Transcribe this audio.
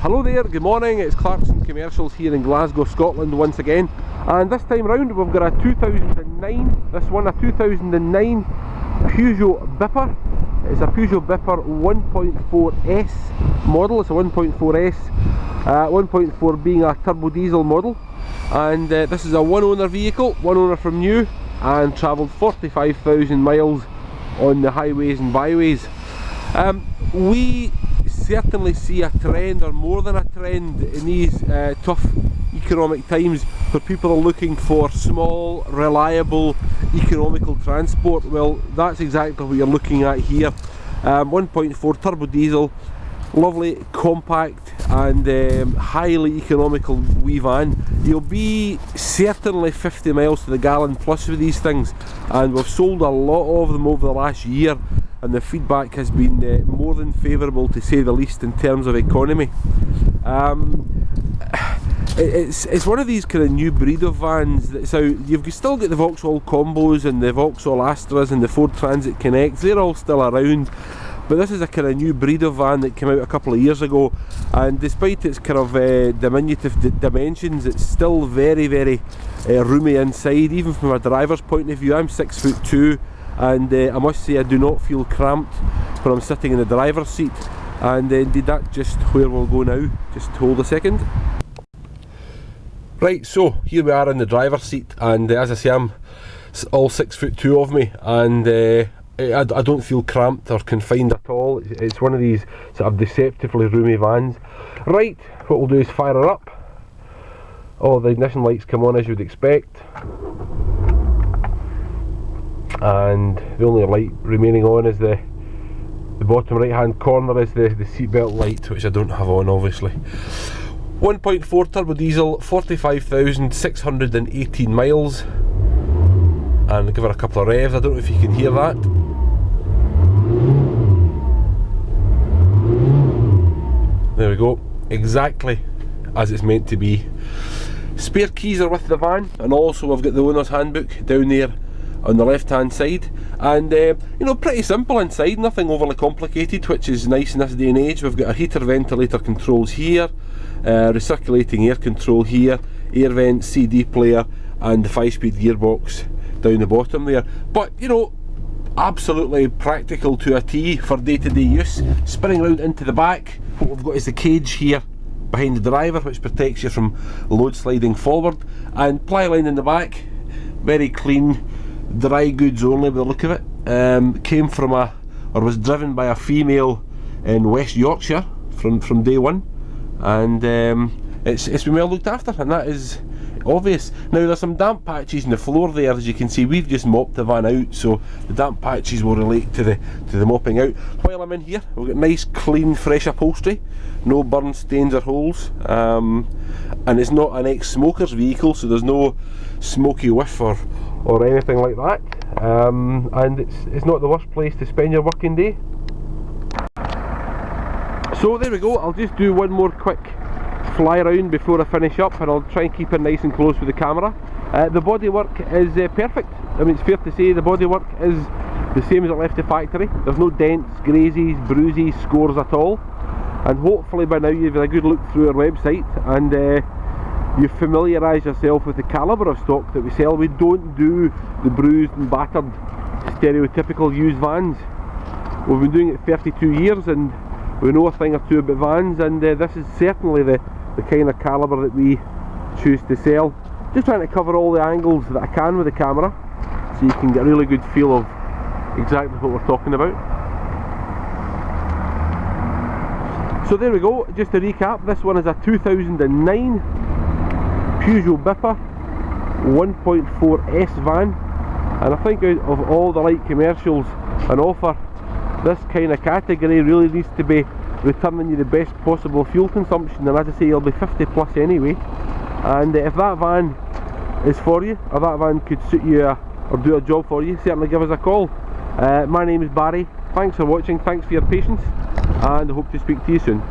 Hello there, good morning, it's Clarkson Commercials here in Glasgow, Scotland once again, and this time round we've got a 2009, this one a 2009 Peugeot Bipper. It's a Peugeot Bipper 1.4S model, it's a 1.4S, 1.4 being a turbo diesel model, and this is a one owner vehicle, one owner from new, and travelled 45,000 miles on the highways and byways. We certainly see a trend, or more than a trend, in these tough economic times where people are looking for small, reliable, economical transport. Well, that's exactly what you're looking at here. 1.4 turbo diesel, lovely, compact and highly economical wee van. You'll be certainly 50 miles to the gallon plus with these things, and we've sold a lot of them over the last year, and the feedback has been more than favourable, to say the least, in terms of economy. It's one of these kind of new breed of vans. So you've still got the Vauxhall Combos and the Vauxhall Astras and the Ford Transit Connects, they're all still around, but this is a kind of new breed of van that came out a couple of years ago, and despite its kind of diminutive dimensions, it's still very, very roomy inside, even from a driver's point of view. I'm 6'2", and I must say I do not feel cramped when I'm sitting in the driver's seat, and indeed that's just where we'll go now. Just hold a second. Right, so here we are in the driver's seat, and as I say, I'm all 6'2" of me, and I don't feel cramped or confined at all. It's one of these sort of deceptively roomy vans. Right, what we'll do is fire her up. All the ignition lights come on as you'd expect, and the only light remaining on is the bottom right hand corner is the seatbelt light, which I don't have on obviously. 1.4 turbo diesel, 45,618 miles, and I'll give her a couple of revs. I don't know if you can hear that. There we go, exactly as it's meant to be. Spare keys are with the van, and also we've got the owner's handbook down there on the left hand side, and you know, pretty simple inside, nothing overly complicated, which is nice in this day and age. We've got our heater ventilator controls here, recirculating air control here, air vent, CD player, and the 5-speed gearbox down the bottom there. But you know, absolutely practical to a T for day-to-day use. Spinning round into the back, what we've got is the cage here behind the driver, which protects you from load sliding forward, and ply line in the back, very clean, dry goods only by the look of it. Came from or was driven by a female in West Yorkshire from day one, and it's been well looked after, and that is obvious. Now there's some damp patches in the floor there, as you can see. We've just mopped the van out, so the damp patches will relate to the mopping out. While I'm in here, we've got nice clean fresh upholstery, no burn stains or holes, and it's not an ex-smoker's vehicle, so there's no smoky whiff or anything like that, and it's not the worst place to spend your working day. So there we go, I'll just do one more quick fly around before I finish up, and I'll try and keep it nice and close with the camera. The bodywork is perfect. I mean, it's fair to say the bodywork is the same as it left the factory. There's no dents, grazes, bruises, scores at all, and hopefully by now you've had a good look through our website, and you've familiarised yourself with the calibre of stock that we sell. We don't do the bruised and battered stereotypical used vans. We've been doing it 32 years and we know a thing or two about vans, and this is certainly the kind of calibre that we choose to sell. Just trying to cover all the angles that I can with the camera, so you can get a really good feel of exactly what we're talking about. So there we go, just to recap, this one is a 2009 Peugeot Bipper 1.4S van, and I think out of all the light commercials on offer, this kind of category really needs to be returning you the best possible fuel consumption, and as I say, you'll be 50 plus anyway. And if that van is for you, or that van could suit you or do a job for you, certainly give us a call. My name is Barry, thanks for watching, thanks for your patience, and I hope to speak to you soon.